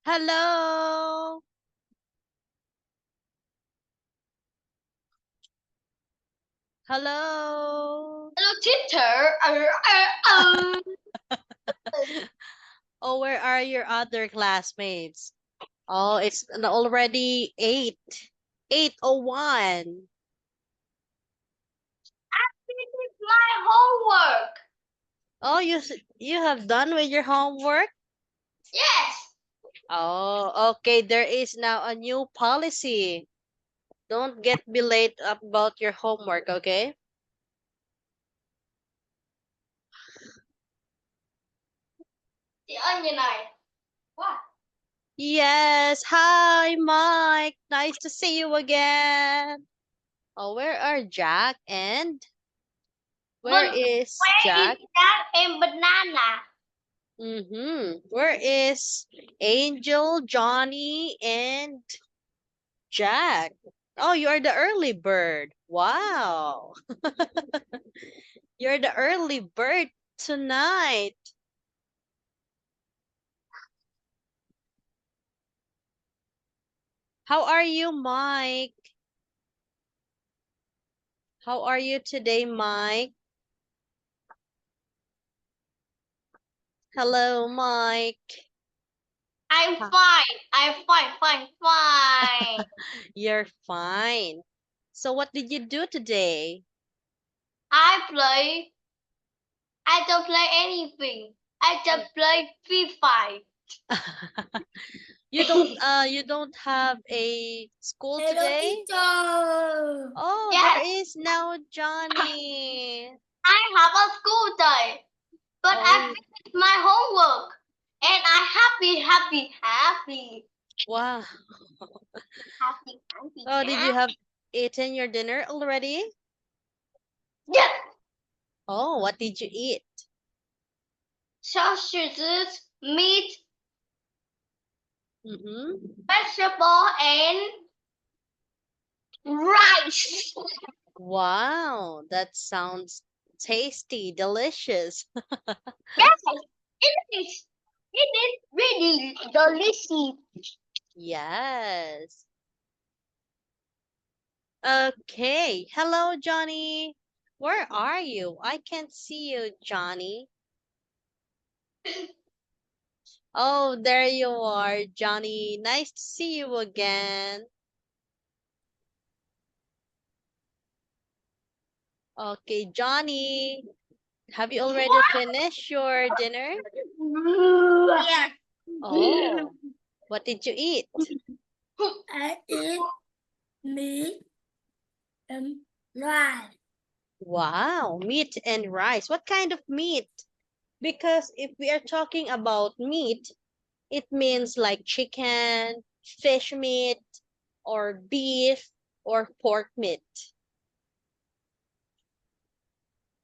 Hello. Hello. Hello, teacher. Oh, where are your other classmates? Oh, it's already 8:01. This is my homework. Oh, you have done with your homework? Yes. Oh, okay. There is now a new policy. Don't be late about your homework, okay? The onion eye. What? Yes. Hi, Mike. Nice to see you again. Oh, where are Jack and where is Where is Jack? that and banana? Where is Angel, Johnny, and Jack? Oh, you are the early bird. Wow. You're the early bird tonight. How are you, Mike? How are you today, Mike? Hello, Mike. I'm Huh. fine. I'm fine. You're fine. So what did you do today? I play. I don't play anything. I just play FIFA. You don't have a school Hello, today? teacher. Oh, there Yes, is now Johnny. I have a school day, but Oh, I finished my homework, and I'm happy. wow. Oh, did you Happy. have eaten your dinner already? Yes. Oh, what did you eat? Sausages, meat, Mm-hmm. vegetable, and rice. Wow, that sounds tasty, delicious. Yes, it is. It is really delicious. Yes. Okay. Hello, Johnny. Where are you? I can't see you, Johnny. Oh, there you are, Johnny. Nice to see you again. Okay, Johnny, have you already finished your dinner? Yeah. Oh, what did you eat? I eat meat and rice. Wow, meat and rice. What kind of meat? Because if we are talking about meat, it means like chicken, fish meat, or beef, or pork meat.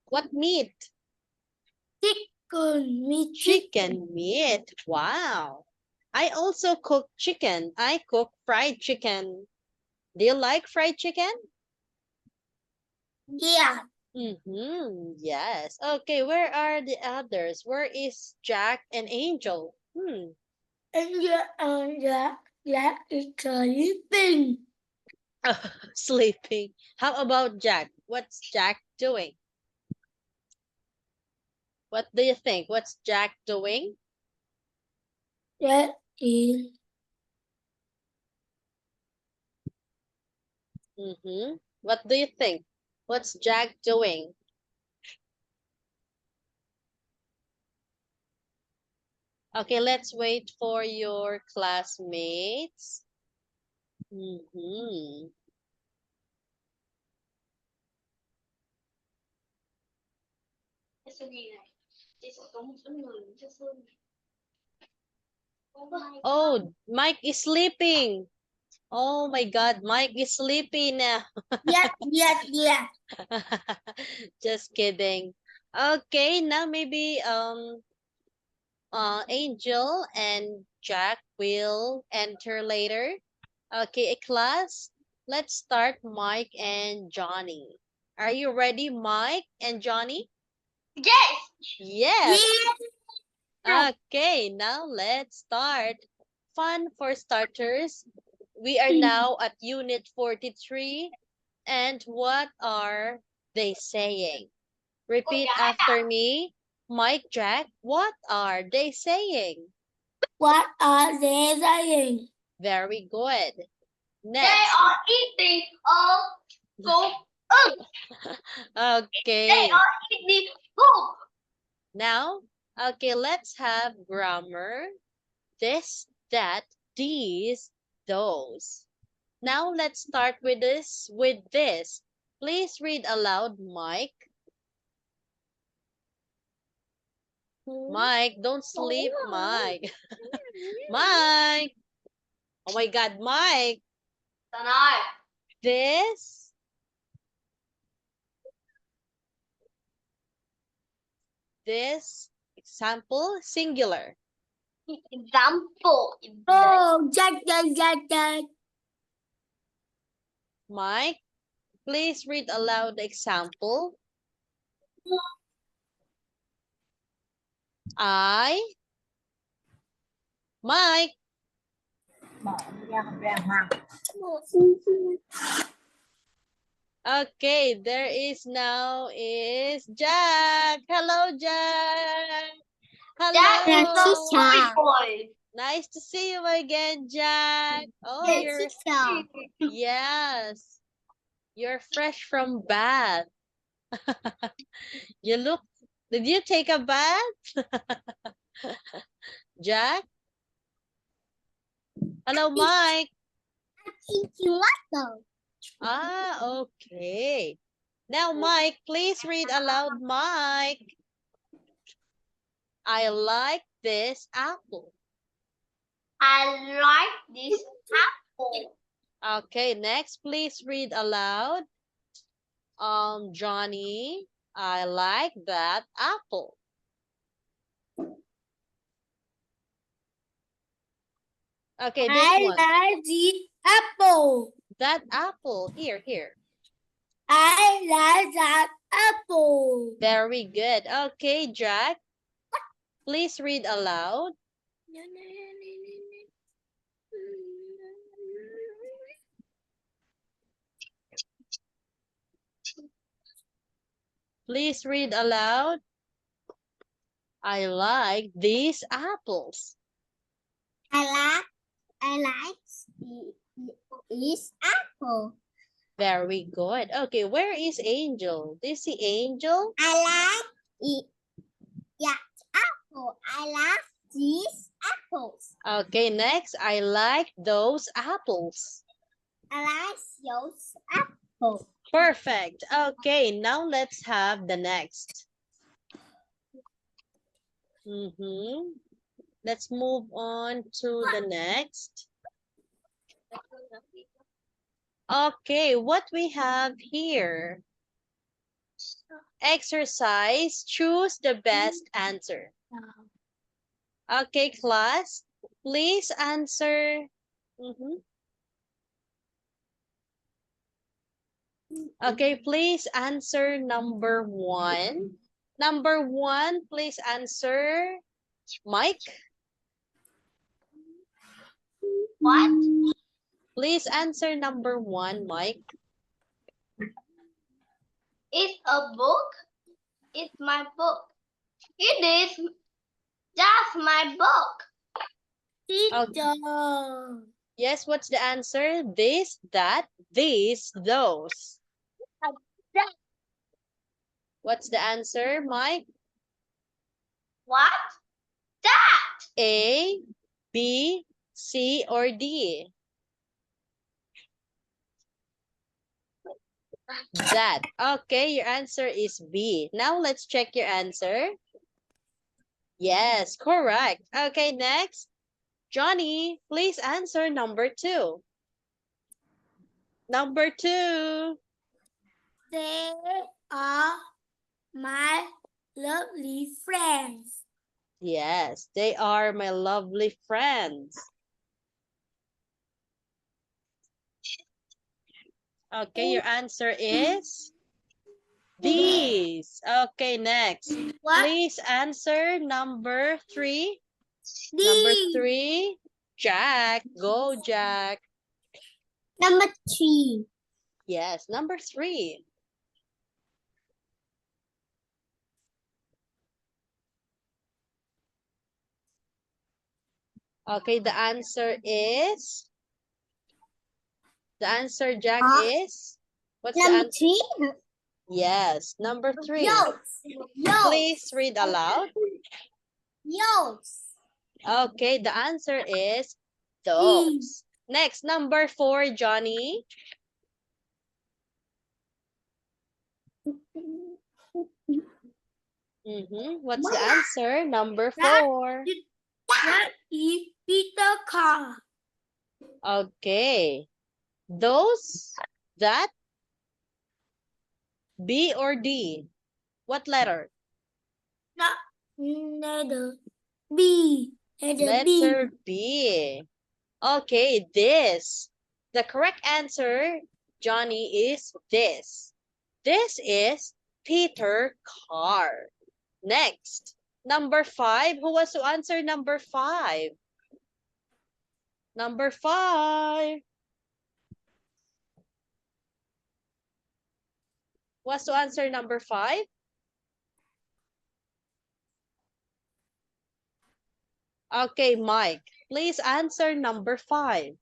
What meat? Chicken, meat Chicken meat. Wow. I also cook chicken. I cook fried chicken. Do you like fried chicken? Yeah. Yes. Okay, where are the others? Where is Jack and Angel? And is sleeping. Sleeping. How about Jack? What's Jack doing? What do you think? What's Jack doing? That is What do you think? What's Jack doing? Okay, let's wait for your classmates. Mm-hmm. Oh, Mike is sleeping. Oh my God, Mike is sleeping now. yeah. Just kidding. Okay, now maybe Angel and Jack will enter later. Okay, class, let's start Mike and Johnny. Are you ready, Mike and Johnny? Yes. Yes. Yes. Okay, now let's start. fun for starters. We are now at unit 43. And what are they saying? Repeat after me. Mike, Jack, what are they saying? What are they saying? Very good. They Next. are eating poop. They Okay. are eating poop. Now, okay, let's have grammar. This, that, these, those. Now let's start with this. Please read aloud, Mike. Mike, don't sleep, Mike. Mike. Oh my God, Mike. Tonight. This, example, singular. Example. Oh, Jack. Mike, please read aloud the example. Mike. Okay, there is now is Jack. Hello, Jack. Jack is Hello. the sweet boy. Nice to see you again, Jack. Oh, yes. You're fresh from bath. Did you take a bath? Jack? Hello, Mike. Okay. Now, Mike, please read aloud, Mike. I like this apple. I like this apple. Okay, next, please read aloud. Johnny, I like that apple. Okay, this one. I like the apple. That apple. Here. I like that apple. Very good. Okay, Jack. Please read aloud. Please read aloud. I like these apples. I like this apple. Very good. Okay, where is Angel? Do you see Angel? I like apple. I like these apples. Okay, next. I like those apples. I like those apples. Perfect. Okay, now let's have the next. Let's move on to the next. Okay, what we have here. Exercise, choose the best answer. Okay, class, please answer. Okay, please answer number 1. Number 1, please answer. Mike? What? Please answer number 1, Mike. It's a book. It's my book. It is just my book. Teacher. Yes, what's the answer? This, that, these, those. What's the answer, Mike? What? That. A, B, C, or D? That. Okay, your answer is B. Now let's check your answer. Yes, correct. Okay, next. Johnny, please answer number 2. Number 2. They are my lovely friends. Yes, they are my lovely friends. Okay, your answer is these. Okay, next. What? Please answer number 3. These. Number 3. Jack. Go, Jack. Number 3. Yes, number 3. Okay, the answer, Jack, is, what's the Number answer? 3. Yes, number 3. Yolks. Please read aloud. Yolks. Okay, the answer is those. Next, number 4, Johnny. What's the answer? Number 4. That is Peter car. Okay. Those, that, B or D? What letter? Letter B. Letter B. Okay, this. The correct answer, Johnny, is this. This is Peter car. Next, number 5. Who was to answer number 5? Number 5. Was to answer number 5? Okay, Mike, please answer number 5.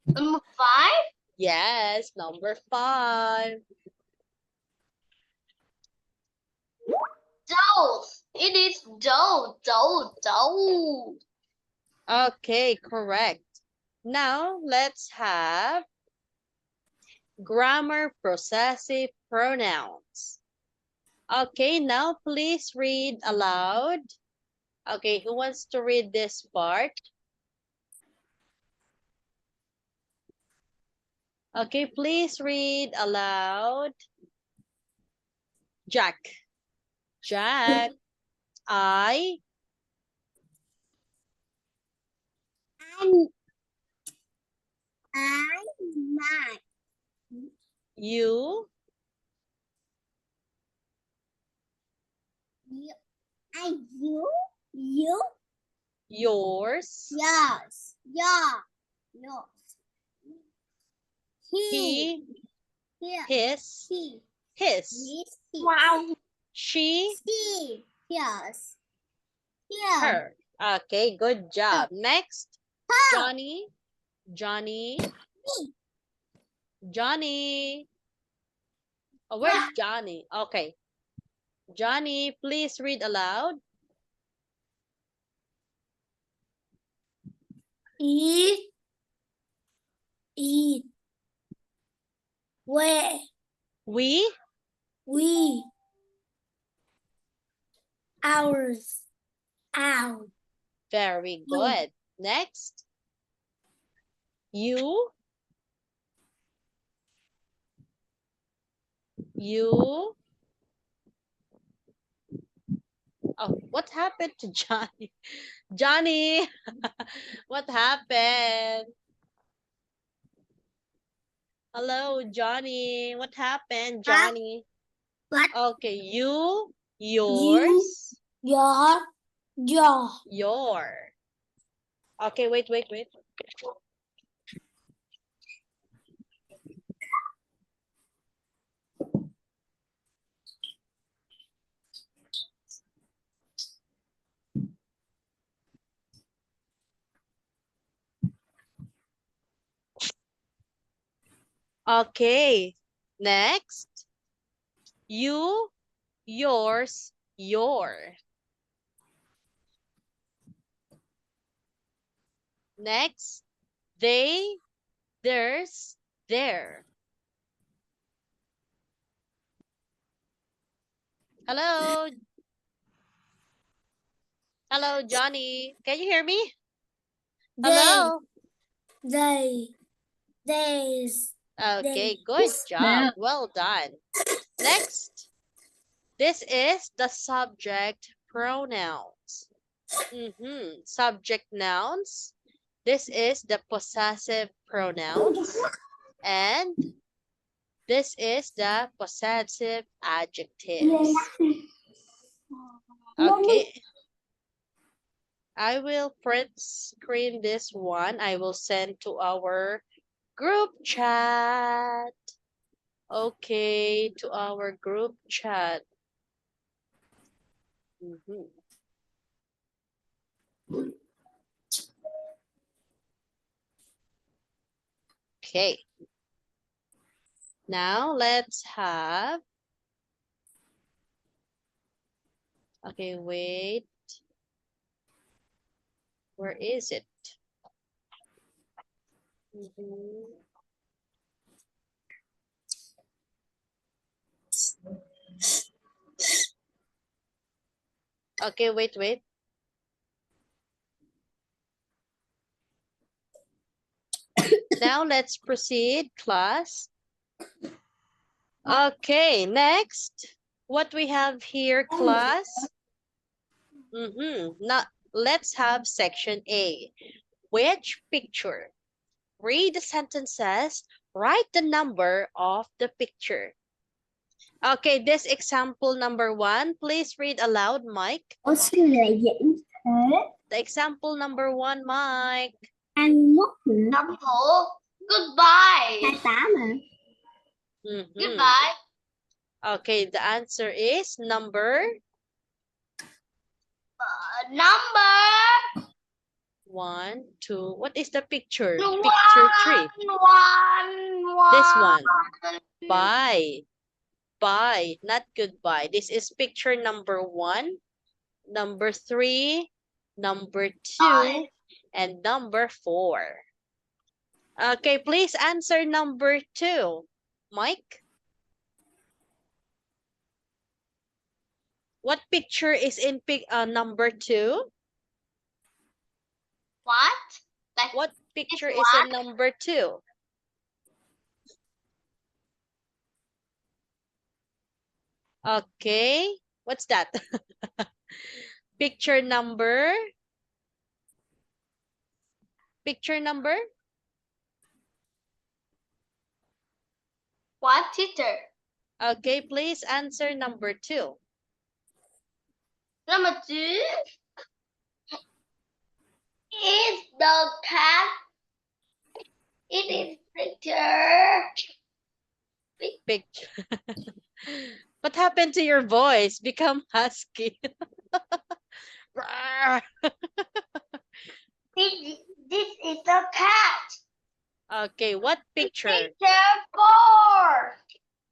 Number 5. Yes, number 5. Those. It is those. Okay, correct. Now, let's have grammar possessive pronouns. Okay, now please read aloud. Okay, who wants to read this part? Okay, please read aloud. Jack. Jack. I'm not. you. You. Yours. Yes. Yeah. No. He. Here. His. He. His. Wow. She. She. Yes. Here. Her. Okay, good job. Next. Her. Johnny. Johnny. Johnny. Oh, where's Johnny? Okay. Johnny, please read aloud. Eat. Where? We. Ours. Out. Very good. Next. You. Oh, what happened to Johnny? Johnny, what happened? Hello, Johnny. What happened, Johnny? What? Okay, you, yours, Your. your. Okay, wait. Okay, next. You, yours, your. Next. They, theirs, their. Hello. Hello, Johnny. Can you hear me? Hello. Theirs. Okay, good job. Well done. Next. This is the subject pronouns. Subject nouns. This is the possessive pronouns. And this is the possessive adjectives. Okay. I will print screen this one. I will send to our group chat. Okay, to our group chat. Mhm. Okay. Now let's have. Okay, wait. Where is it? Mhm. Okay, wait. Now let's proceed, class. Okay, next. What we have here, class? Now, let's have section A. Which picture? Read the sentences. Write the number of the picture. Okay, this example number 1. Please read aloud, Mike. Ủa sao lại diễn thế? The example number 1, Mike. 21 nữa. Năm hổ. Goodbye. 28 mà. Goodbye. Okay, the answer is number Number 1, 2. What is the picture? one. Picture 3. One. This one. Bye. Bye, not goodbye. This is picture number 1, number 3, number 2, and number 4. Okay, please answer number 2. Mike? What picture is in number 2? What? What picture is what? in number 2? Okay, what's that? Picture number? Picture number? What, teacher? Okay, please answer number 2. Number 2 is the cat. It is picture. Picture. What happened to your voice? Become husky. This is the cat. Okay, what picture? Picture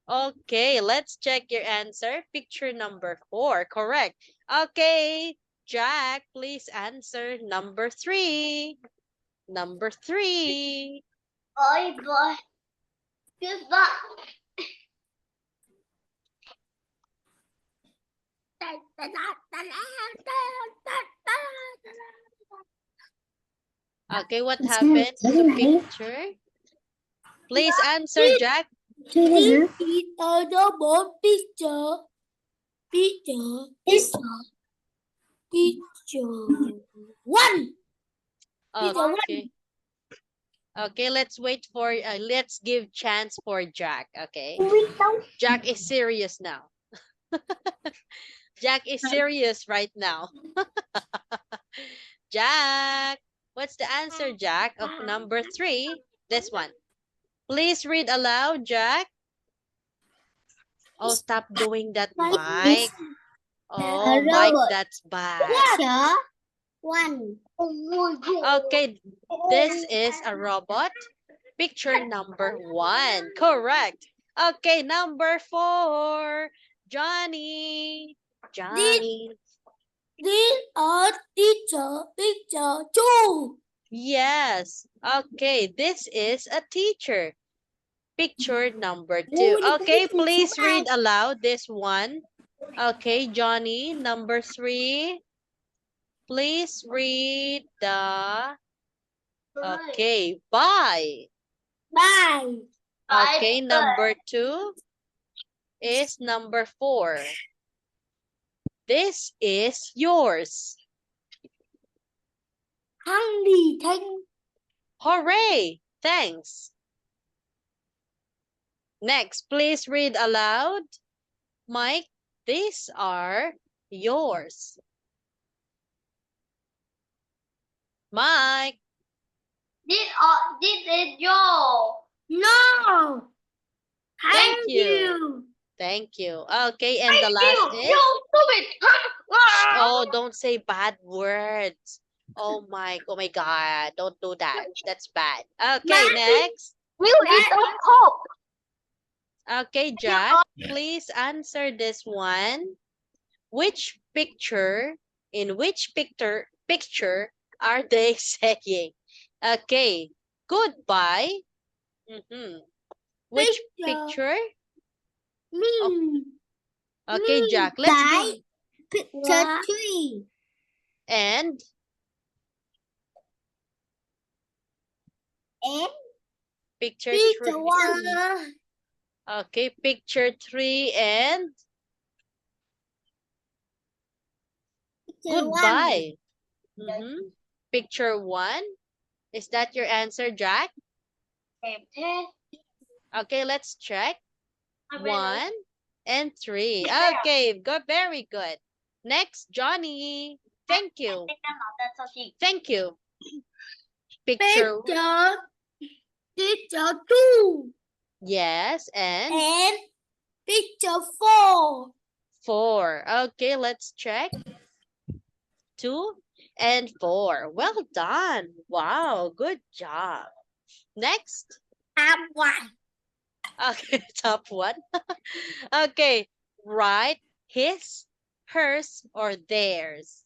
4. Okay, let's check your answer. Picture number 4, correct. Okay, Jack, please answer number 3. Number 3. Oh boy. Goodbye. Okay, what happened to the picture? Please answer, Jack. This is a double picture. Picture. 1. Okay. Okay, let's wait for, let's give chance for Jack, okay? Jack is serious now. Jack is serious right now. Jack, what's the answer, Jack, of number 3? This one. Please read aloud, Jack. Oh, stop doing that, Mike. Oh, Mike, that's bad. Picture 1. Okay, this is a robot. Picture number 1. Correct. Okay, number 4. Johnny. Johnny. This is teacher. Picture 2. Yes. Okay, this is a teacher. Picture number 2. Okay, please read aloud this one. Okay, Johnny, number 3. Please read the... Okay, bye. Bye. Okay, number 2 is number 4. This is yours. Hungry. Thanh. Hooray! Thanks. Next, please read aloud. Mike, these are yours. Mike. This is Joe. No. Thank Thank you. you. Thank you. Okay, and the last You is, stupid. oh, don't say bad words. Oh my God, don't do that. That's bad. Okay, next. You eat a pop. Okay, Jack, please answer this one. In which picture are they saying? Okay, goodbye. Which Picture. picture? Me. Okay, Me. Jack, let's Die. do. Picture 3. And And picture picture 3. 1. Okay, picture 3 and goodbye. Picture 1. Is that your answer, Jack? Okay, let's check. 1 and 3. Okay, good, very good. Next, Johnny. Thank you. Thank you. Picture. Picture 2. Yes, and And picture 4. 4. Okay, let's check. 2 and 4. Well done. Wow, good job. Next. Top 1. Okay, top 1. Okay, write his, hers, or theirs.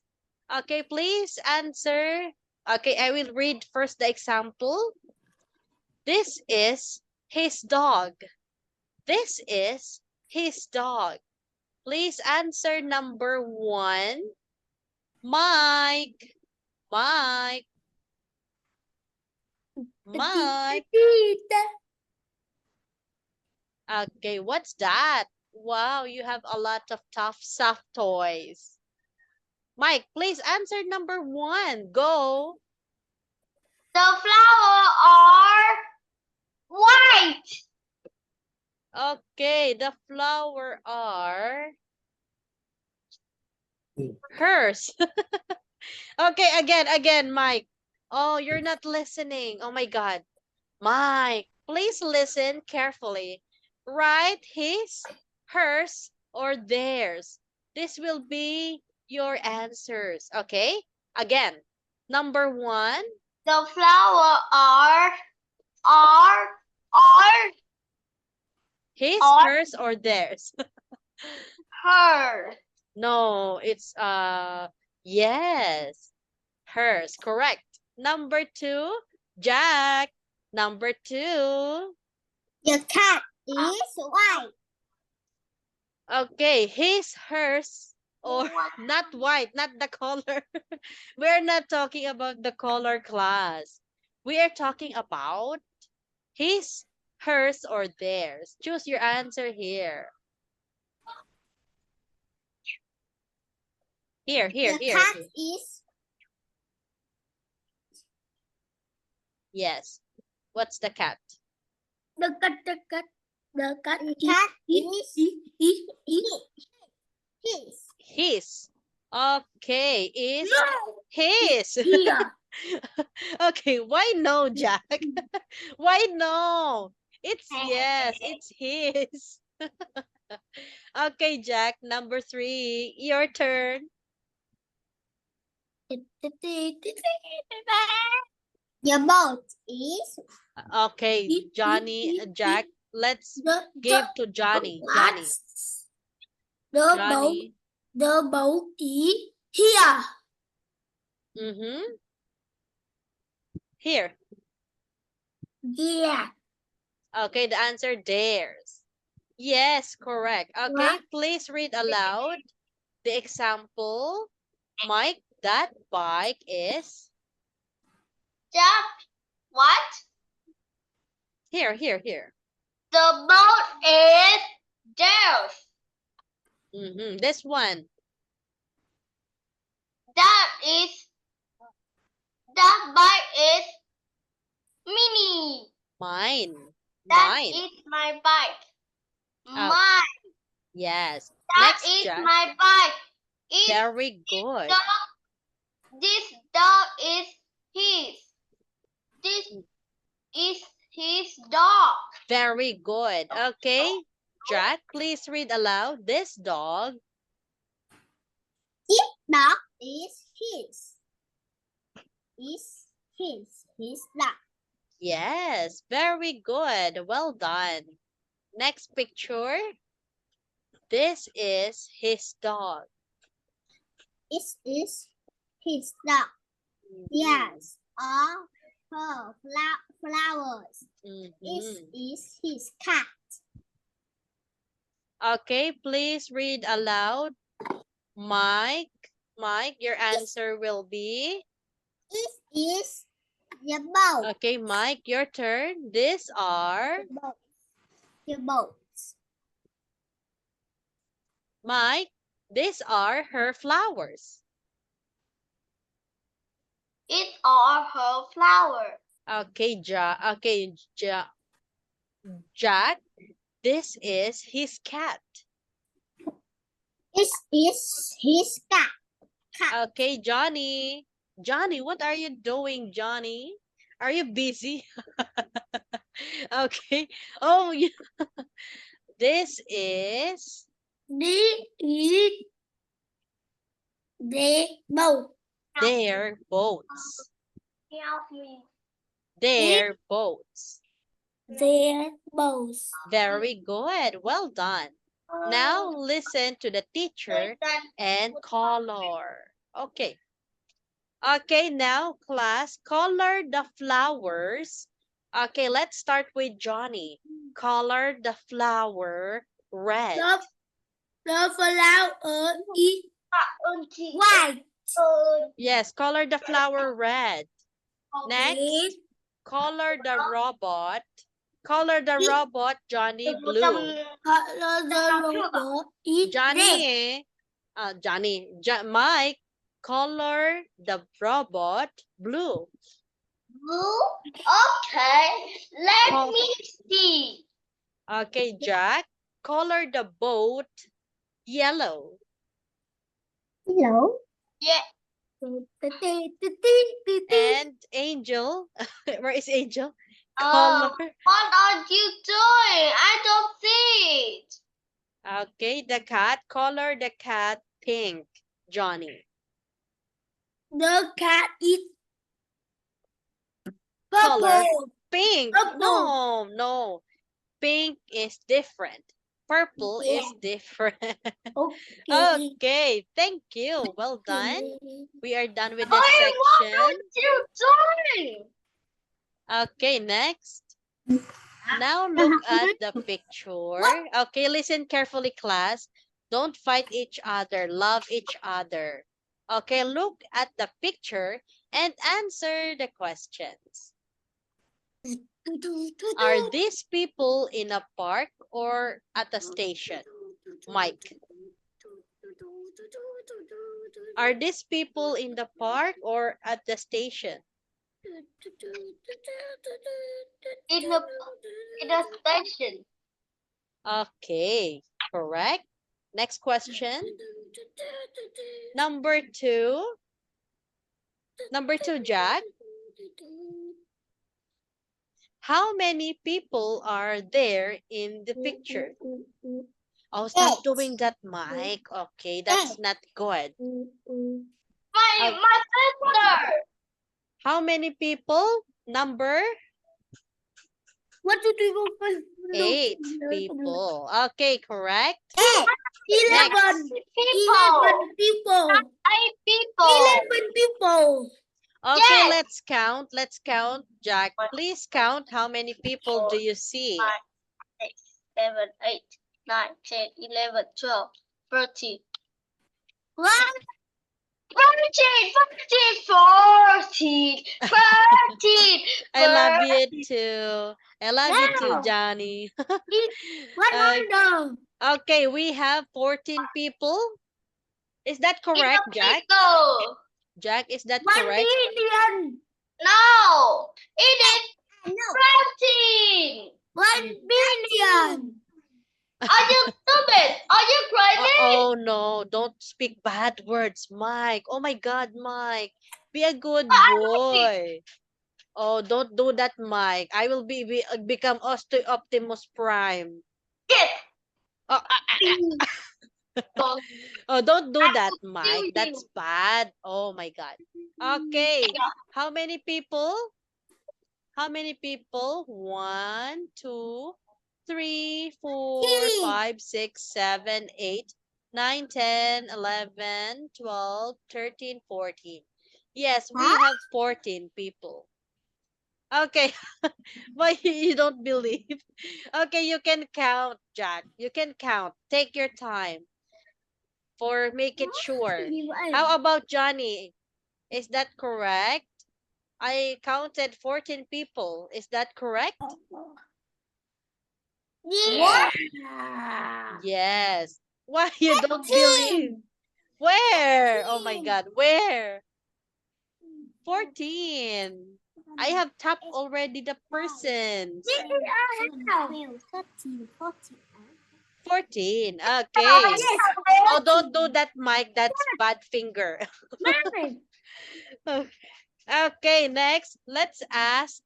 Okay, please answer. Okay, I will read first the example. This is his dog. This is his dog. Please answer number 1. Mike. Mike. Mike. Okay, what's that? Wow, you have a lot of tough soft toys. Mike, please answer number 1. Go. The flower are white. Okay, the flower are hers. Okay, again, Mike. Oh, you're not listening. Oh my God. Mike, please listen carefully. Write his, hers, or theirs. This will be your answers. Okay? Again, number 1. The flower are His, Or- hers, or theirs. her. No, it's yes. Hers, correct. Number 2, Jack. Number 2. The cat is white. Okay, his, hers, or not white, not the color. We're not talking about the color class. We are talking about his, hers, or theirs. Choose your answer here. Here. The cat is. Yes. What's the cat? The cat is his. His. Okay, is No. his. Here. Okay, why no, Jack? Why no? It's yes, it's his. Okay, Jack, number 3, your turn. The boat is. Okay, Johnny, Jack, let's give to Johnny. Johnny. The boat is here. Here. Yeah. Okay, the answer theirs. Yes, correct. Okay, What? please read aloud the example. Mike, that bike is What? here. The boat is theirs. This one. That bike is mini. Mine. That Mine. is my bike. Oh. Mine. Yes. That Next, is Jack. my bike. Very good. This dog is his. This is his dog. Very good. Okay. Jack, please read aloud. This dog. Dog is his. Is his. His dog. Yes, very good. Well done. Next picture. This is his dog. It is his dog. Yes. All her flowers. Mhm. It is his cat. Okay, please read aloud. Mike, your answer will be. It is the boat. Okay, Mike, your turn. These are. The boat. The boat. Mike, these are her flowers. It are her flowers. Okay, Jack, this is his cat. It is his cat. Okay, Johnny. Johnny, what are you doing, Johnny? Are you busy? Okay. Oh, yeah. This is This is the boat. their boats. Help me. Their boats. Their boats. Very good. Well done. Now listen to the teacher and color. Okay. Okay, now class, color the flowers. Okay, let's start with Johnny. Color the flower red. The flower is white. Yes, color the flower red. Next, color the robot. Color the robot, Johnny, blue. Color the robot is red. Johnny, Mike, color the robot blue. Blue? Okay, let Oh. me see. Okay, Jack, color the boat yellow. Hello. Yeah. And Angel, where is Angel? Oh, Color. what are you doing? I don't see it. Okay, the cat, color the cat pink, Johnny. The cat is Color purple. pink. Purple. No. Pink is different. Purple is different. Okay. Okay, thank you. Well done. We are done with this Hey, what section. are you doing? Okay, next. Now look at the picture. Okay, listen carefully, class. Don't fight each other. Love each other. Okay, look at the picture and answer the questions. Are these people in a park or at a station? Mike. Are these people in the park or at the station? In a station. Okay, correct. Next question. Number two, Jack. How many people are there in the picture? Oh, stop doing that, Mike. Okay, that's not good. My sister. How many people? Number 1, 2, 3, 4, 5, 8 people. Okay, correct. 11 People. people. 8 people. 11 people. Okay, Yes. let's count. Jack, please count. How many people do you see? 6, 7, 8, 9, 10, 11, 12, 13. What? 14. I love you too. I love you too, Wow. Johnny. What order? Okay, we have 14 people. Is that correct, Jack? People. Jack, is that 1 correct? billion. No, it is No. 14. 1 billion. Are you stupid? Are you crazy? Oh no, don't speak bad words, Mike. Oh my God, Mike. Be a good boy. Oh, don't do that, Mike. I will become Optimus Prime. Yes. Oh, oh, don't do that, Mike. That's bad. Oh my God. Okay. How many people? How many people? 1, 2, 3, 4, 5, 6, 7, 8, 9, 10, 11, 12, 13, 14. Yes, we Huh? have 14 people. Okay. Why you don't believe? Okay, you can count, Jack. You can count. Take your time for make it sure. How about Johnny? Is that correct? I counted 14 people. Is that correct? Yeah. Yes. Why you don't believe? Where? Oh my God, where? 14. I have tapped already the persons. 14. Okay. Oh, don't do that, Mike. That's bad finger. Okay, next, let's ask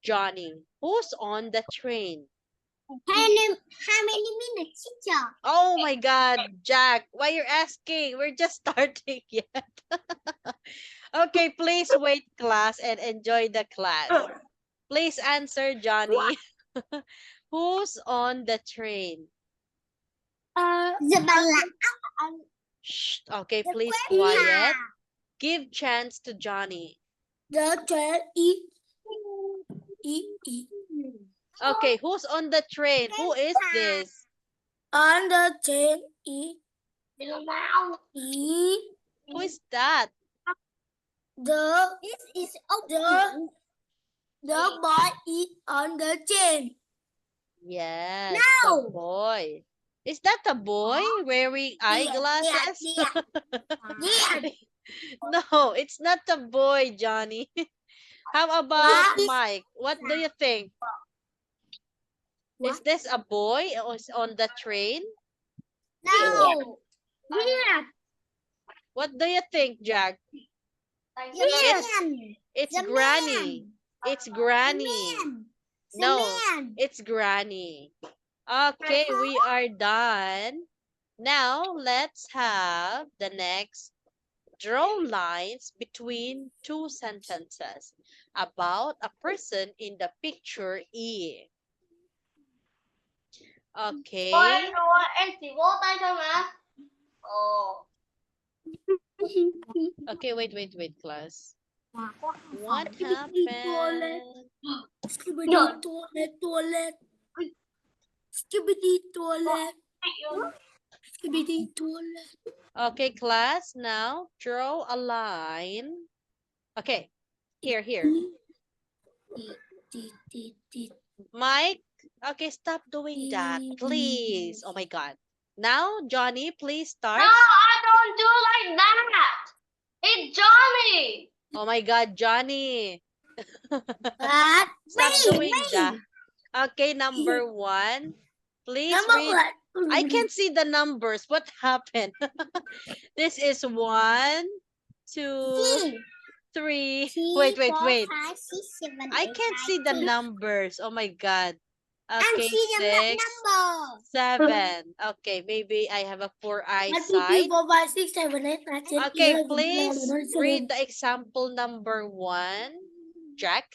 Johnny. Who's on the train? How many minutes, teacher? Oh my God, Jack, why you're asking? We're just starting yet. Okay, please wait, class, and enjoy the class. Please answer, Johnny. Who's on the train? Zabala. Shh. Okay, please quiet. Give chance to Johnny. The train Okay, who's on the train? Who is this? on the train Who is that? the boy is on the train. Yes, No. the boy. Is that a boy wearing eyeglasses? Yeah. No, it's not a boy, Johnny. How about Mike? What do you think? Is this a boy or is on the train? No. Yeah. What do you think, Jack? Yes. It's The Granny. man. It's Granny. No, it's Granny. Okay, we are done. Now, let's have the next draw lines between two sentences about a person in the picture E. Okay. Em chỉ vỗ tay thôi mà. Ồ. Okay, wait, class. What happened? Skibidi toilet. Skibidi toilet. Skibidi toilet. Okay, class, now draw a line. Okay, here. Mike, okay, stop doing that, please. Oh my God. Now, Johnny, please start. No, I don't do like that. It's Johnny. Oh my God, Johnny. What? Stop doing that. Okay, number 1. Please Number read. one. I can't see the numbers. What happened? This is 1, 2, 3. Wait. 5, 6, 7, I can't see the numbers. Oh my God. I'm Okay, seeing the 6, number. 7. Okay, maybe I have a poor 1, 2, 3, eyesight. 4, 5, 6, 7, 8, 9, 10, Okay, 11, please 12, read the example number 1, Jack.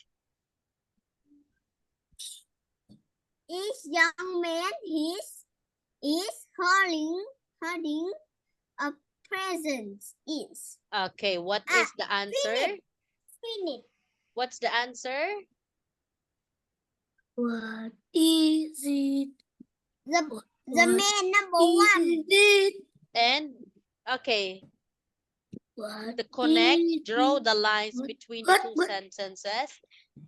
Each young man is holding a present. Is Okay, what is the answer? Finish. What's the answer? What is it? The man number one. And okay, What to connect, is draw it? the lines between the two sentences.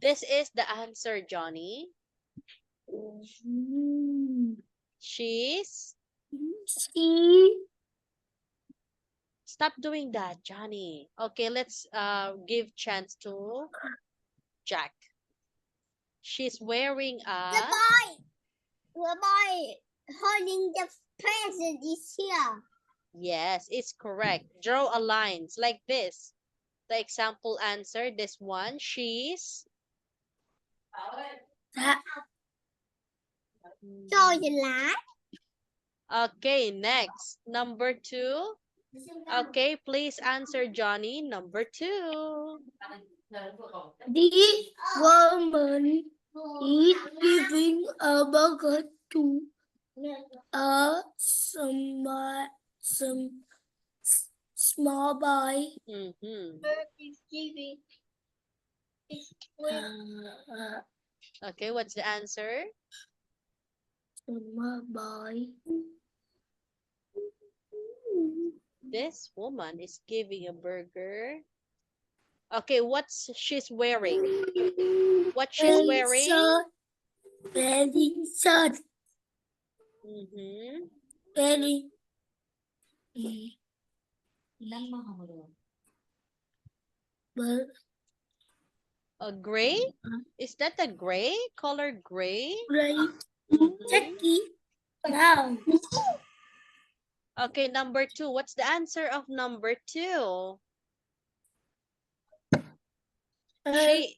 This is the answer, Johnny. She's. Stop doing that, Johnny. Okay, let's give chance to Jack. She's wearing a. The boy holding the present is here. Yes, it's correct. Draw a lines like this. The example answer, this one, she's. Cho the light. Okay, next. Number 2. Okay, please answer, Johnny. Number 2. This woman is giving a burger to some small boy. Mm-hmm. Is giving. Okay, what's the answer? Small boy. This woman is giving a burger. Okay, what's she's wearing? What she's wearing? Very short. Mm-hmm. Very. But A gray? Is that a gray? Color gray? right. Mhm. Chucky. Brown. Okay, number 2. What's the answer of number 2? She.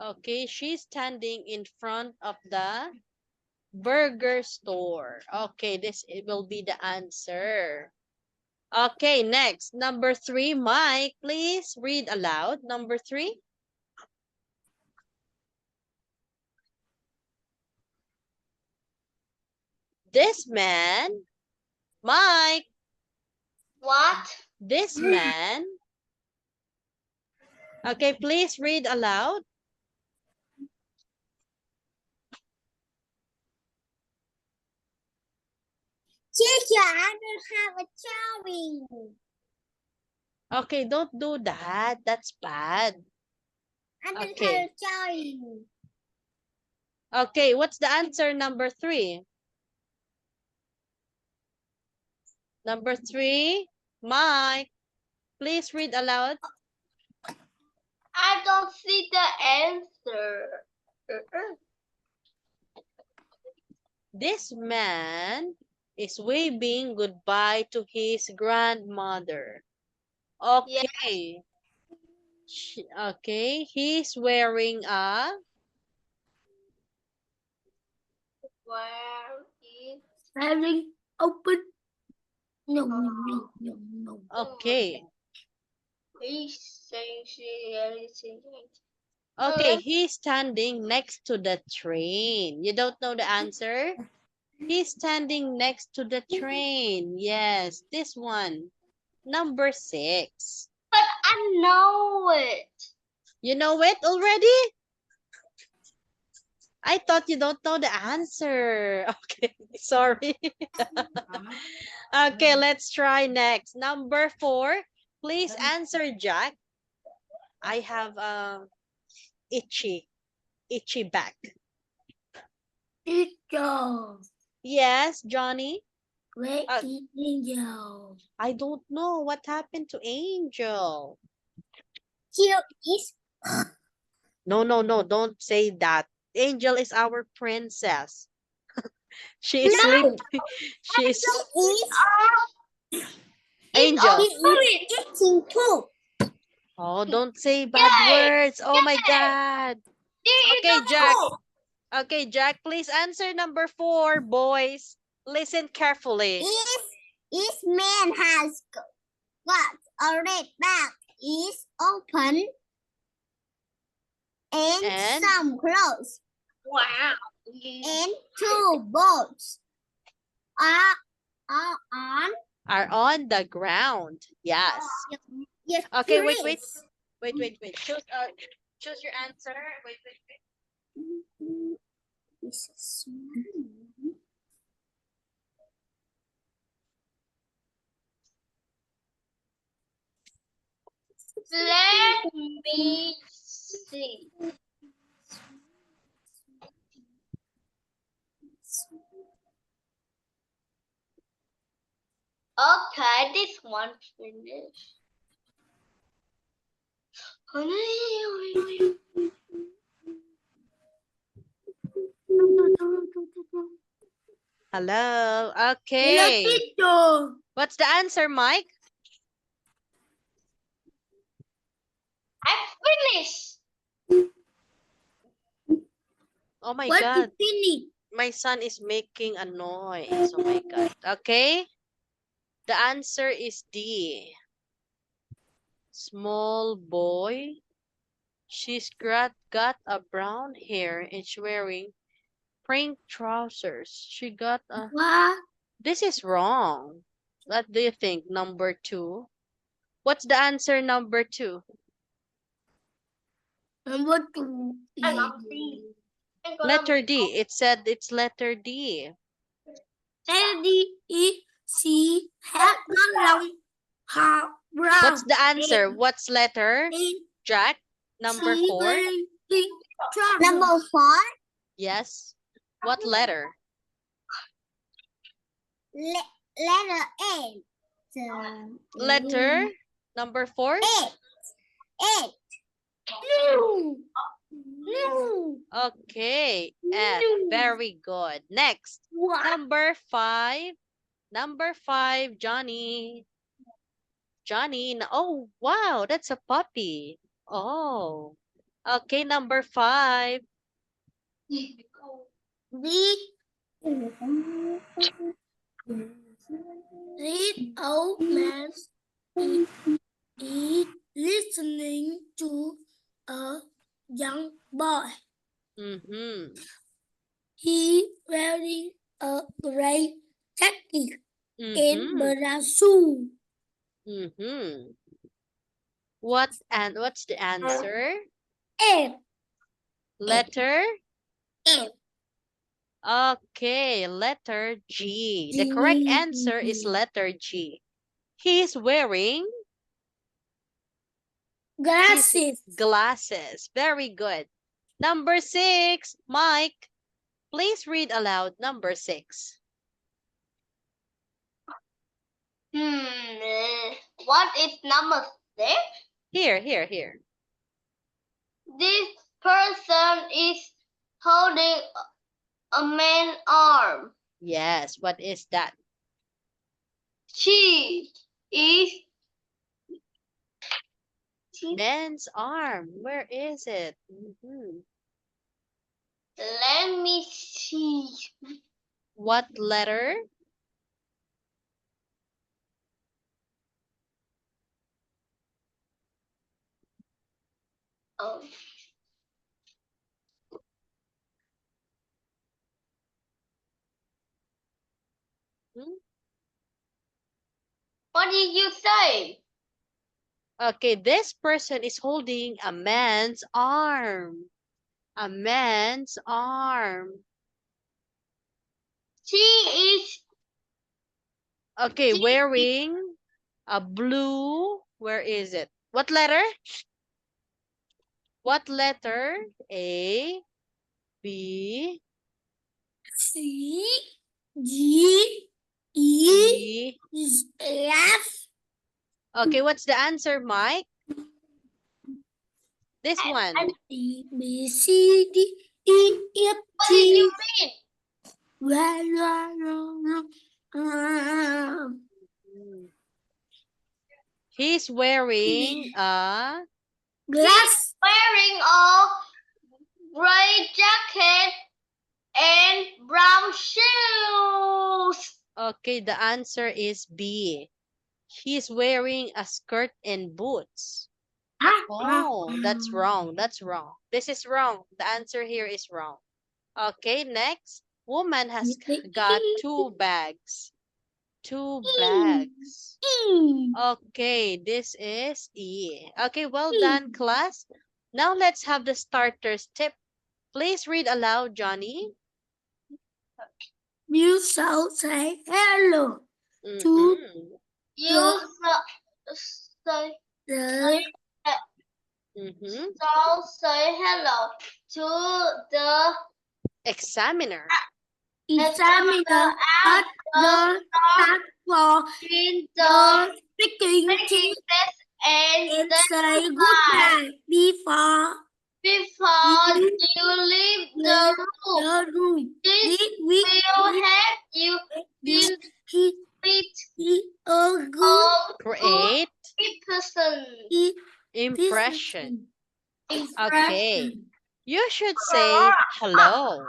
Okay, she's standing in front of the burger store. Okay, this it will be the answer. Okay, next. Number 3, Mike, please read aloud. Number 3. This man, Mike, What? this man. Okay, please read aloud. Teacher, I don't have a drawing. Okay, don't do that. That's bad. I don't Okay. have a drawing. Okay, what's the answer number 3? Number 3, Mike, please read aloud. I don't see the answer. This man is waving goodbye to his grandmother. Okay. Okay, he's wearing a. Where is? Having open. No, no, no, no. Okay. He's saying she is saying. Okay, he's standing next to the train. You don't know the answer? He's standing next to the train. Yes, this one. Number 6. But I know it. You know it already? I thought you don't know the answer. Okay, sorry. Okay, let's try next. Number 4. Please answer, Jack. I have itchy back. Teacher, Yes, Johnny. where is Angel? I don't know what happened to Angel. She is No, don't say that. Angel is our princess. She is sleeping. She is Angel. eating too. Oh, don't say bad words. Oh my God. Okay, Jack. Okay, Jack, please answer number 4, boys. Listen carefully. This man has got a red bag is open and some clothes Wow. and 2 boats are on Are on the ground. Yes. your Okay, wait. trees. Wait. Choose your answer. Wait. Let me see. Okay, this one finished. Hello. Hello, Okay. teacher. What's the answer, Mike? I finished. Oh my What God. is finish? My son is making a noise. Oh my God. Okay. The answer is D. Small boy. She's got a brown hair and she's wearing pink trousers. She got a... What? This is wrong. What do you think? Number 2. What's the answer number 2? Number 2 I is love these. Letter D. It said it's letter D. Lady she has a long hair brown. What's the answer? What's letter? And Jack? Number she 4? wearing pink trousers. Number 4. Yes. What letter? Letter A. Letter number 4? 8. No. No. Okay. F. No. Very good. Next. What? Number 5. Number 5, Johnny. Johnny. Oh, wow. That's a puppy. Oh. Okay, number 5. Read old man is listening to a young boy. Mm-hmm. He wearing a gray jacket and Mm-hmm. brown shoes. Mm-hmm. What's the answer? F. Letter? F. Okay, letter G. The correct answer is letter G. He's wearing Glasses. glasses. Very good. Number 6, Mike. Please read aloud number 6. What is number 6? Here. This person is holding a man's arm. Yes, what is that? She is. Man's arm. Where is it? Mhm. Let me see. What letter? Oh. Hmm? What did you say? Okay, this person is holding a man's arm. A man's arm. She is. Okay, wearing a blue. Where is it? What letter? What letter? A, B, C. G. E. E. F. Okay, what's the answer, Mike? This one. A, B, C, D, E, F, What did G. you mean? He's wearing a... Glass. Wearing a gray jacket and brown shoes. Okay, the answer is B. He's wearing a skirt and boots. Oh, that's wrong. That's wrong. This is wrong. The answer here is wrong. Okay, next. Woman has got 2 bags. 2 bags. Okay, this is E. Okay, well done, class. Now let's have the starters tip. Please read aloud, Johnny. You shall say hello to Mhm. You say, the Mhm. so say hello to the Examiner. examiner at the platform in the the speaking speaking test and and the say goodbye before Before you leave the room, this will help you build of Create impression. impression. Okay. You should say hello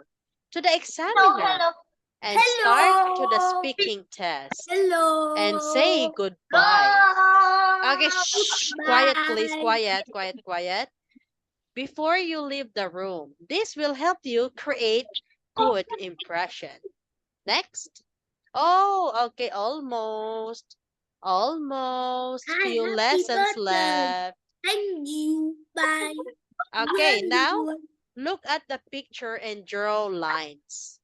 to the examiner and start to the speaking test and say goodbye. Okay, shh, quiet please, quiet, quiet, quiet. Before you leave the room, this will help you create good impression. Next. Oh, okay, almost. Almost. Few lessons left. Thank you. Bye. Okay, now look at the picture and draw lines.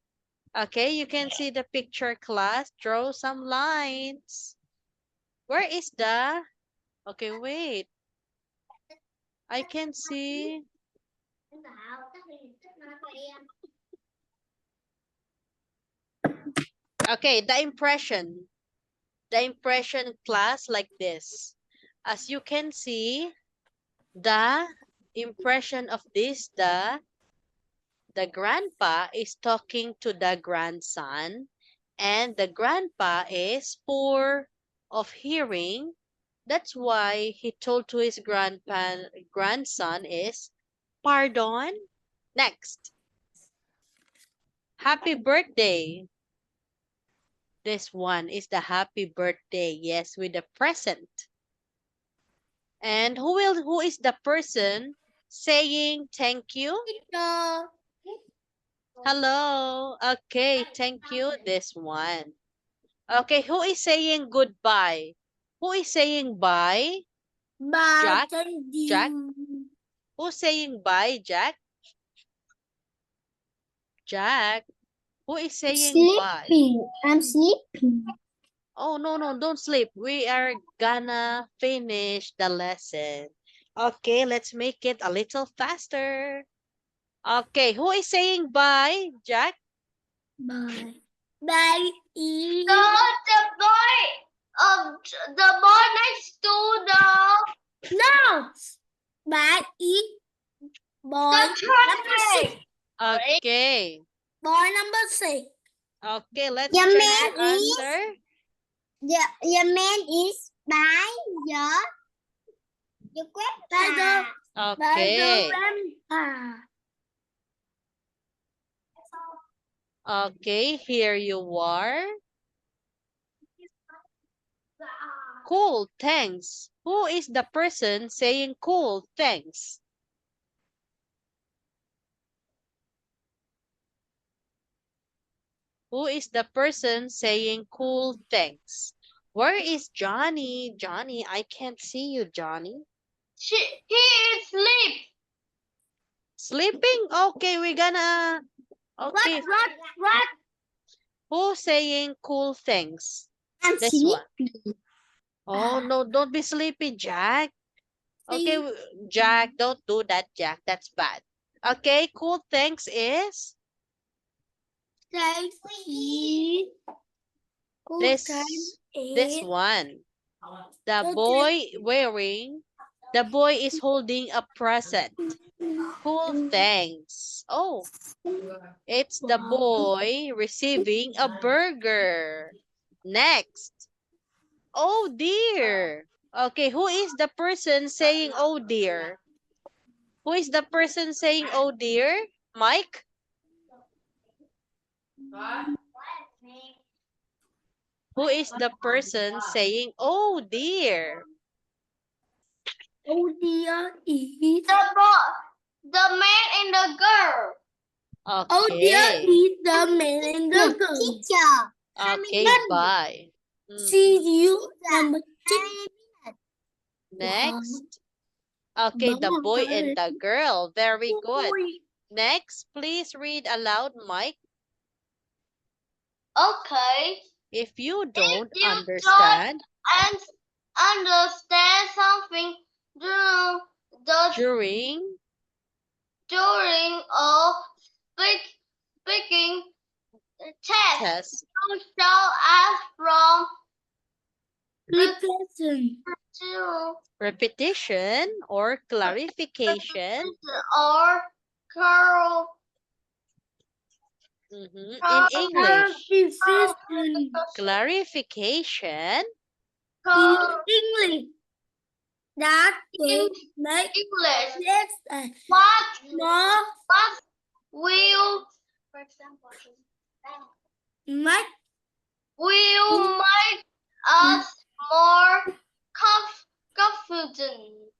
Okay, you can see the picture, class. Draw some lines. Where is the... Okay, wait. I can see... Okay, the impression. The impression, class, like this. As you can see, the impression of this, the grandpa is talking to the grandson, and the grandpa is poor of hearing. That's why he told to his grandson is, pardon. Next. Happy birthday. This one is the happy birthday. Yes, with the present. And who is the person saying thank you? Hello. Okay, thank you. This one. Okay, who is saying goodbye? Who is saying bye? Bye. Jack? Thank you. Jack? Who's saying bye, Jack? Jack? Who is saying bye? Sleeping. I'm sleeping. Oh, no, no, don't sleep. We are gonna finish the lesson. Okay, let's make it a little faster. Okay, who is saying bye, Jack? Bye. Bye. The boy next to the No. Bye. Boy number 6. Okay. Boy number 6. Okay, let's Your check man the answer. Your man is by your grandpa. By Okay. the grandpa. Okay, here you are. Cool, thanks. Who is the person saying cool, thanks? Who is the person saying cool, thanks? Where is Johnny? Johnny, I can't see you, Johnny. he is asleep. Sleeping? Okay, we're gonna... Okay, What? who's saying cool, thanks? I'm This sleeping. one. Oh, no, don't be sleepy, Jack. Okay, Jack, don't do that, Jack. That's bad. Okay, cool, thanks is... Thanks. This one. The boy is holding a present. Cool, thanks. Oh, it's the boy receiving a burger. Next. Oh dear. Okay, who is the person saying oh dear? Who is the person saying oh dear? Mike? Who is the person saying oh dear? Oh dear is The man and the girl. Oh dear Okay. is the man and the girl. Teacher. Okay, bye. See you number 6. Next. Okay, the boy and the girl. Very good. Next, please read aloud, Mike. Okay. If you don't you understand And understand something during a speaking test. test, You shall ask from Repetition. Repetition or clarification. Or curl. In English, Clarification. clarification. In English. That will make English. sense What more will, for example, make will make us more confident.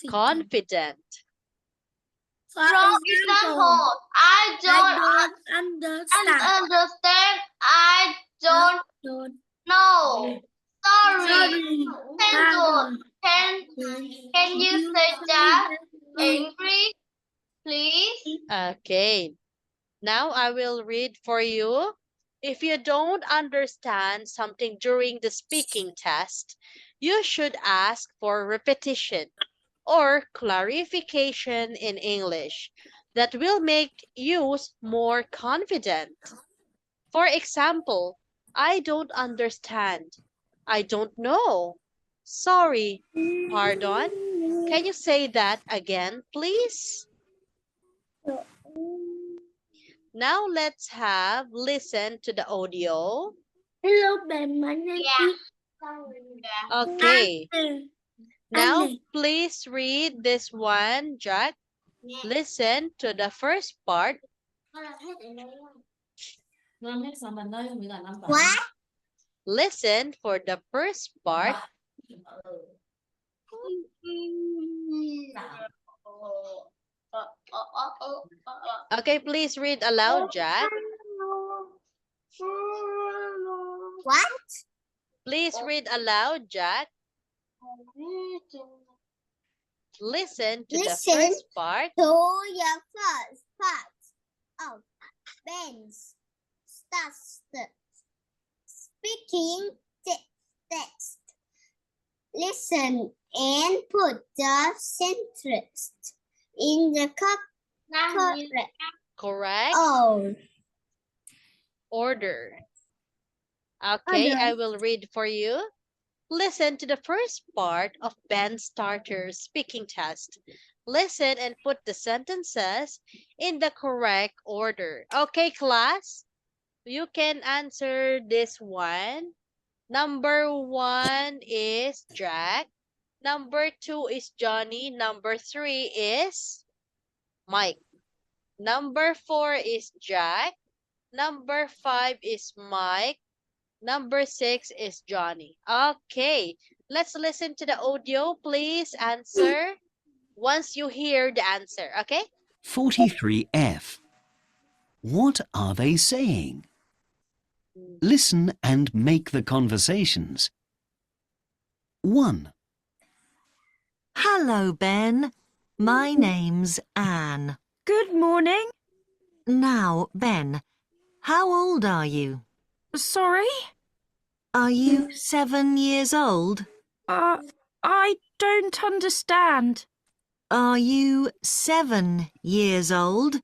Confident. For For example, I don't understand. I don't know. Sorry. Can you say that English, please? Okay. Now I will read for you. If you don't understand something during the speaking test, you should ask for repetition or clarification in English that will make you more confident. For example, I don't understand. I don't know. Sorry. Pardon. Can you say that again, please? Now let's have listen to the audio. Hello, Ben. My name is Okay. Anne. Now Anne. please read this one, Jack. Listen to the first part. What? Listen for the first part. Okay, please read aloud, Jack. What? Please read aloud, Jack. Listen to the first part. To your first part of Ben's speaking text. Listen and put the sentence in the Correct order. Okay, I will read for you. Listen to the first part of Ben's starter speaking test. Listen and put the sentences in the correct order. Okay, class? You can answer this one. Number 1 is Jack. Number 2 is Johnny. Number 3 is Mike. Number 4 is Jack. Number 5 is Mike. Number 6 is Johnny. Okay, let's listen to the audio. Please answer once you hear the answer, okay? 43F. What are they saying? Listen and make the conversations. 1. Hello, Ben. My name's Anne. Good morning. Now, Ben, how old are you? Sorry? Are you 7 years old? I don't understand. Are you 7 years old?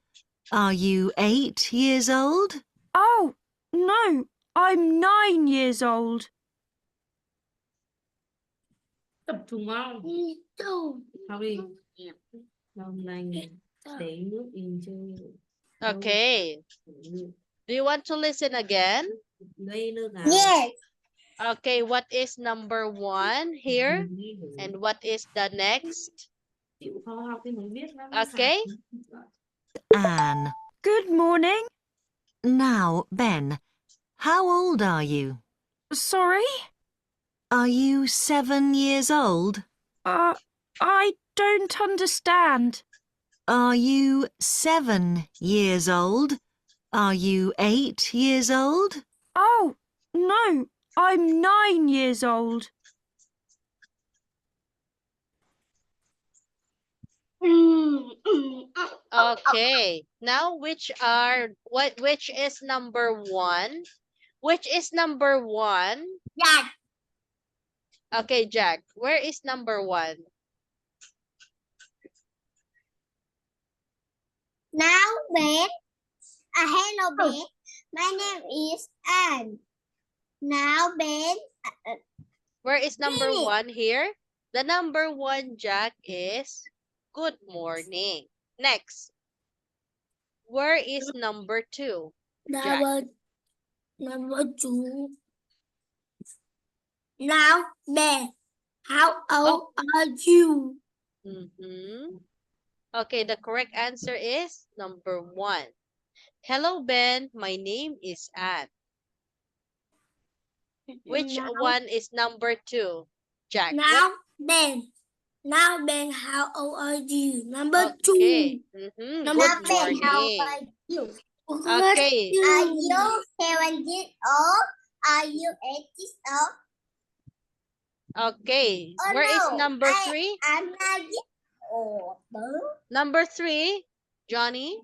Are you 8 years old? Oh, no, I'm 9 years old. Tập trung vào. Học đi. Hôm nay để nước in chơi. Okay. Do you want to listen again? Đây nước nào? Yes. Okay, what is number 1 here? And what is the next? Chịu khó học thì mới biết lắm. Okay. Anne. Good morning. Now, Ben, how old are you? Sorry? Are you 7 years old? I don't understand. Are you 7 years old? Are you 8 years old? Oh, no, I'm 9 years old. Okay. Now which is number 1? Which is number 1? Jack. Okay, Jack. Where is number 1? Now, Ben. Hello, Ben. My name is Anne. Now, Ben. Where is number Really? 1 here? The number 1, Jack, is good morning. Next. Where is number 2? Jack. Number 2. Now, Ben, how old are you? Mm-hmm. Okay, the correct answer is number 1. Hello, Ben. My name is Anne. Which one is number 2? Jack. Now, Ben, how old are you? Number Okay. 2. Mm-hmm. Number Good Ben, how old morning. are you? Okay. Are you 7 years old? Are you 8 years old? Okay. Oh, Where is no, number 3? I'm 9 years old. Number 3, Johnny.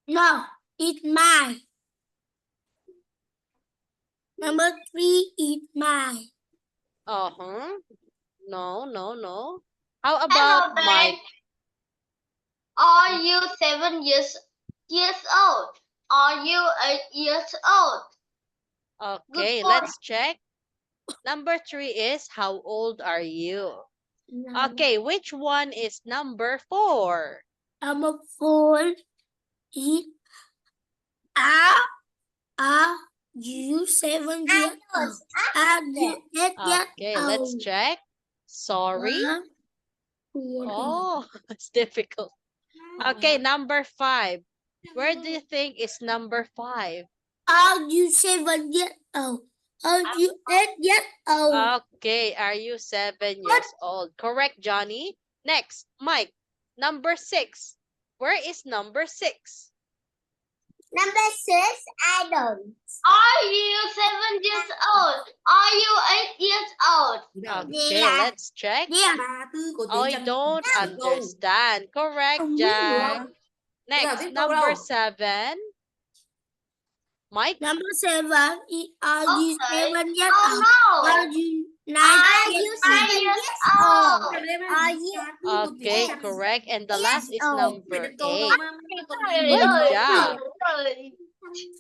No, it's mine. Number 3 is mine. Uh-huh. No. How Hello, about Ben. Mike? Are you 7 years old? Are you 8 years old? Okay, Good let's check. Number 3 is how old are you? Okay, which one is number 4? Number 4 is are you 7 years old? Are you 8 years Okay, let's old? check. Sorry. Oh, it's difficult. Okay, number 5. Where do you think is number 5? Are you 7 years old? Are you 8 years old? Okay, are you 7 years old? Correct, Johnny. Next, Mike. Number 6. Where is number 6? Number 6, I don't. Are you 7 years old? Are you 8 years old? Okay, Yeah. let's check. Yeah. I don't understand. Correct, Jack. Next, number 7. Mike? Number 7, are you Okay. 7 years Oh old? no. Are you 9 Are years you 9 years old? old? Are you Okay, correct. And the last is number 8. Good Good job.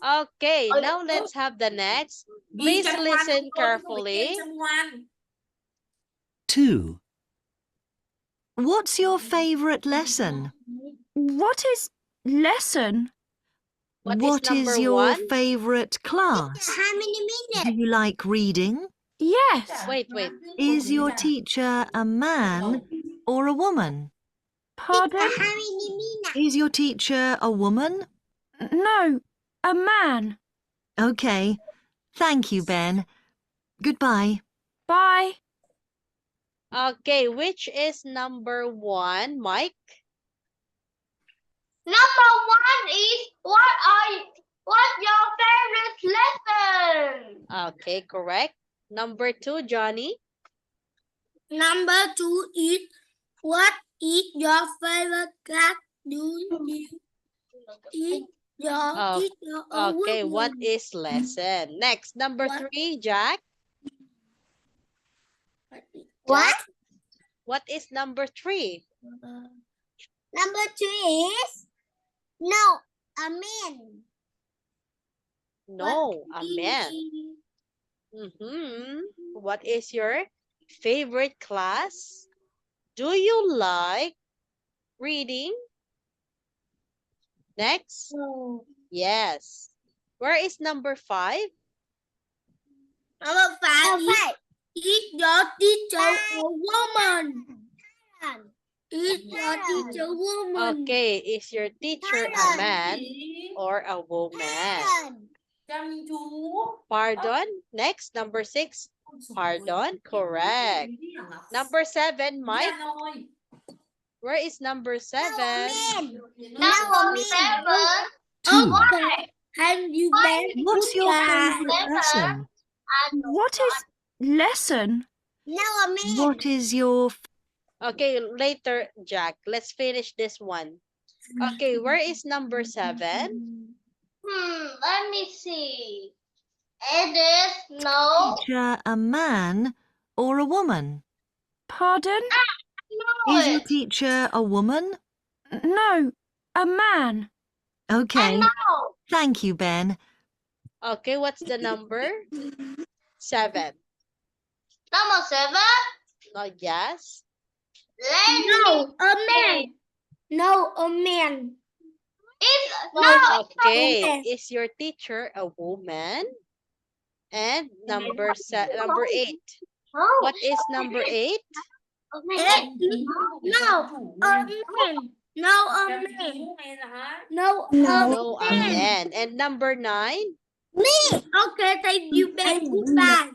Okay, now let's have the next. Please listen carefully. 2. What's your favorite lesson? What is lesson? What is number your 1? favorite class? How many Do minutes? you like reading? Yes. Wait. Is your teacher a man or a woman? Pardon? How many minutes? Is your teacher a woman? No, a man. Okay. Thank you, Ben. Goodbye. Bye. Okay, which is number 1, Mike? Number 1 is what's your favorite lesson? Okay, correct. Number 2, Johnny? Number 2 is what is your favorite class? Do you is your Oh, teacher a Okay, what woman? is lesson? Next, number What? 3, Jack? What? What is number 3? Number 3 is no, a man. No, a man. What is your favorite class? Do you like reading? Next. No. Yes. Where is number 5? Number 5 is your teacher a woman? Is your teacher a woman? Okay, is your teacher a man or a woman? Pardon. Next, number 6. Pardon. Correct. Number 7, Mike. Where is number 7? Number 7. 2. Okay. Can you bend What's your favorite lesson? What is lesson? No, a man. What is your Okay, later, Jack. Let's finish this one. Okay, where is number 7? Let me see. It is no. teacher a man or a woman? Pardon? Is your teacher a woman? No, a man. Okay. No. Thank you, Ben. Okay, what's the number? 7. Number 7. Yes. No, a man. No, a man. It's Okay. Yes. Is your teacher a woman? And number 8. What is number 8? No, a man. No, a man. No, a No, a man. man. And number 9? Okay, thank you, baby. Bye.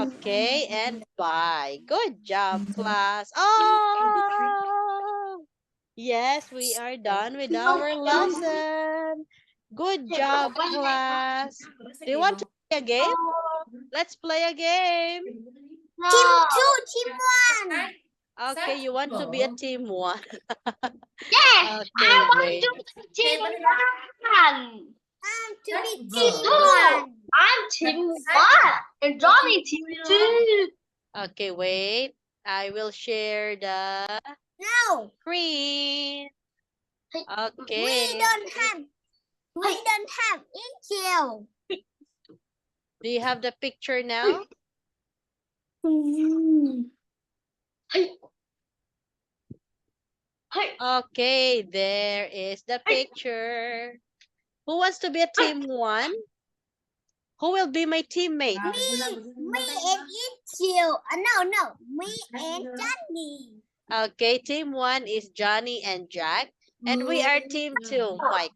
Okay, and bye. Good job, class. Oh, yes, we are done with our lesson. Good job, class. Do you want to play a game? Let's play a game. no. Team 1. Okay, you want to be a team 1. Yes, Okay, I want wait. to be team 1. To be No, team 1. I'm team 1 and Johnny team 2. Okay, wait. I will share the No, screen. we Okay. don't have equal. Do you have the picture now? Okay, there is the picture. Who wants to be a team 1? Who will be my teammate? Me and equal. No, me and Johnny. Okay, team 1 is Johnny and Jack. And we are team 2, Mike.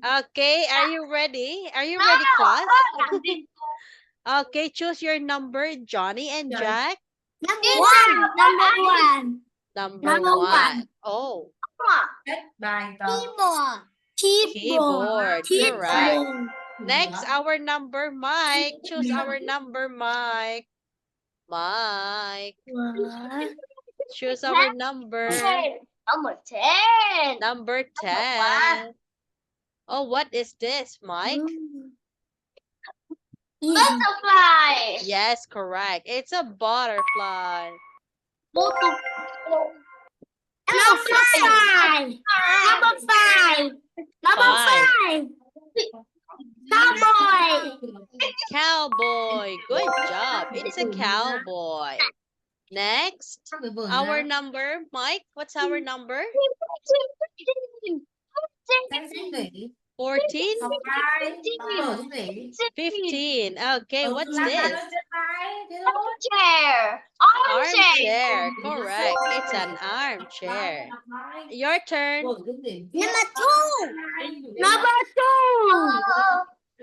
Okay, are you ready? Are you ready, class? Okay, choose your number, Johnny and Jack. Number 1. Number Number 1. Oh, keyboard. Correct. Next, our number, Mike. Choose our number, Mike. Mike. Choose our number. Number 10. Number 10. Oh, what is this, Mike? Butterfly. Yes, correct. It's a butterfly. Butterfly. Number 5. Number 5. Cowboy. Cowboy. Good job. It's a cowboy. Next, our number, Mike. What's our number? 14? 15. Okay, what's this? Armchair. Armchair. Correct. It's an armchair. Your turn. Number 2. Number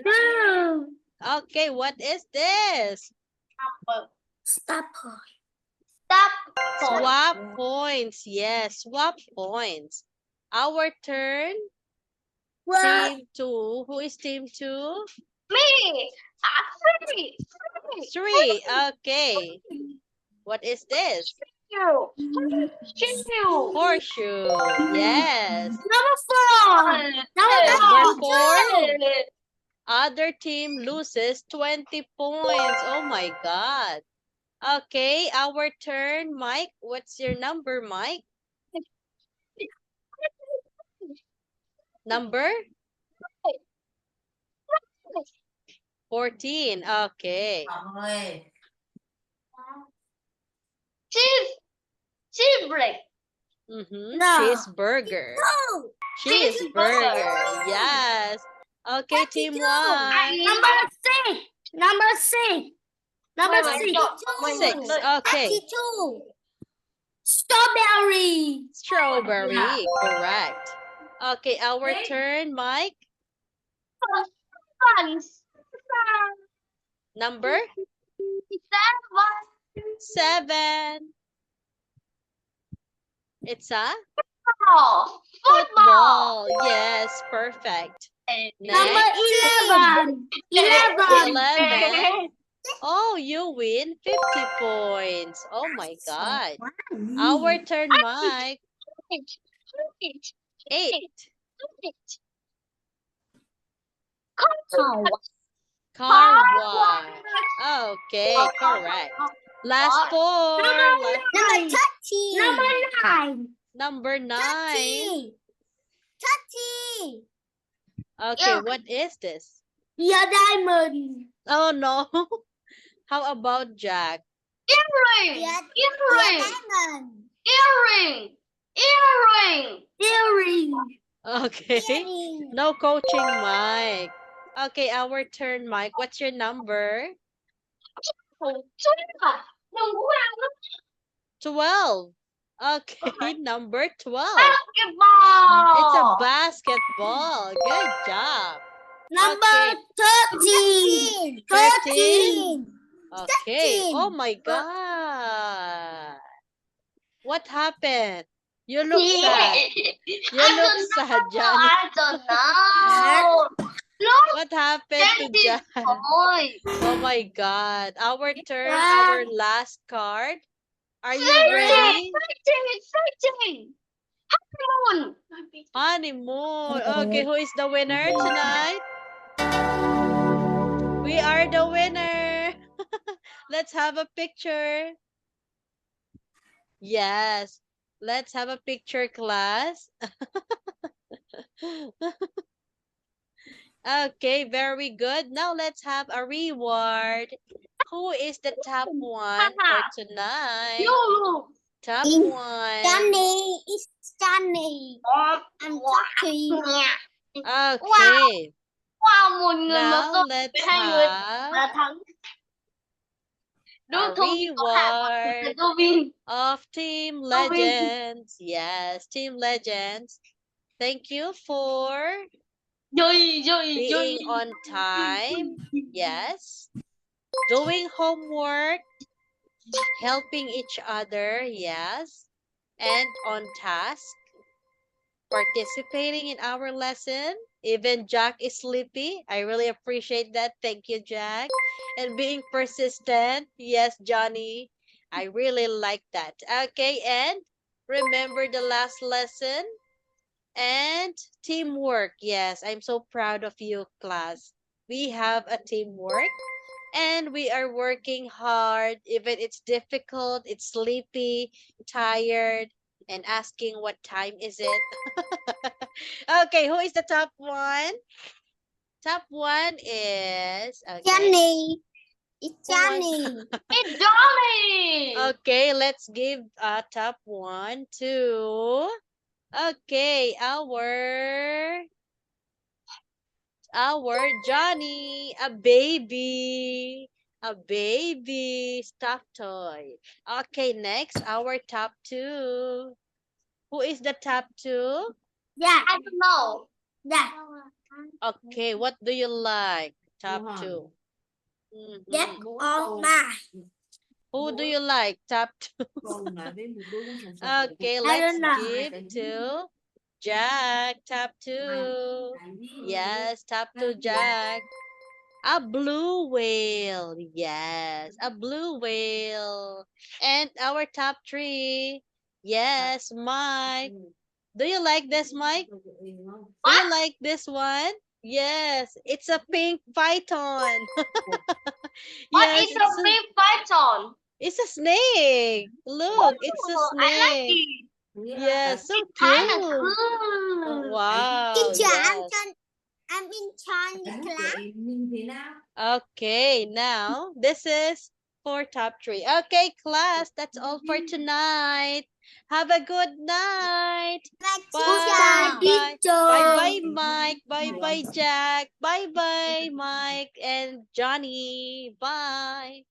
2. Okay, what is this? Stop. Stop. Swap points. Yes, swap points. Our turn. Team 2. Who is team 2? Me. 3. 3. Okay. What is this? Horseshoe. Yes. Number 4. Number 4. Other team loses 20 points. Oh my God. Okay, our turn. Mike, what's your number, Mike? Number? 14. Okay. Cheese break. No. Cheeseburger. Cheeseburger. Yes. Okay, team 1. Number 6. Number 6. Number 6. 6. Okay. 32. Strawberry. Strawberry. Correct. Okay, our turn, Mike. Number? 7. It's a football. Yes, perfect. Number Next, 11. 11. Oh, you win 50 points. Oh my God. Our turn, Mike. 8. Car wash. Okay, correct. Last 4. Number 9. Number 9. 30. Okay, what is this? Your diamond. Oh no. How about Jack? Earring. Earring. Earring. Earring. Earring. Okay. No coaching, Mike. Okay, our turn, Mike. What's your number? Đừng có ăn nó. 12. Okay, number 12. Basketball. It's a basketball. Good job. Number 13. 13. Okay. 13. Oh my God. What happened? You look sad. You look sad, Johnny. I don't know. Look, What happened to John? boy. Oh my God. Our turn, our last card. Are you ready? Exciting. Honeymoon. Honeymoon. Okay, who is the winner tonight? We are the winner. Let's have a picture. Yes. Let's have a picture, class. Okay, very good. Now let's have a reward. Who is the top one for tonight? You. Top one. Johnny. It's Johnny. I'm talking. Okay. Wow, một người mà Now tôi let's hai người have là thắng. a Đối thủ có hạ là reward Dovin. of Team Robin. Legends. Yes, Team Legends. Thank you for being on time. Yes. Doing homework. Helping each other. Yes. And on task. Participating in our lesson. Even Jack is sleepy. I really appreciate that. Thank you, Jack. And being persistent. Yes, Johnny. I really like that. Okay, and remember the last lesson. And teamwork. Yes, I'm so proud of you, class. We have a teamwork. And we are working hard. Even it's difficult, it's sleepy, tired, and asking what time is it. Okay, who is the top one? Top one is okay. Johnny. It's Who was- Johnny. It's Johnny. Okay, let's give top one to okay, our Johnny, a baby stuffed toy. Okay, next, our top two. Who is the top two? Yeah. I don't know. Yeah. Okay, what do you like? Top Wow. two. Mhm. That's all mine. Who do you like? Top two. Con là đến 14 sản phẩm. Okay, I let's don't know. give to Jack. Top two. Yes, top two, Jack. A blue whale. Yes, a blue whale. And our top three. Yes, Mike. Do you like this, Mike? Do you like this one? Yes, it's a pink python. What Yes, is a big python? it's a snake. Look, it's a Oh, I like snake. it. Yes, so Kind cute. of cool. Wow. Teacher, Yes. I'm in Chinese class. Nhưng thế nào? Okay, now this is for top three. Okay, class, that's all for tonight. Have a good night. Bye. Bye. Bye bye, Mike. Bye bye, Jack. Bye bye, Mike and Johnny. Bye.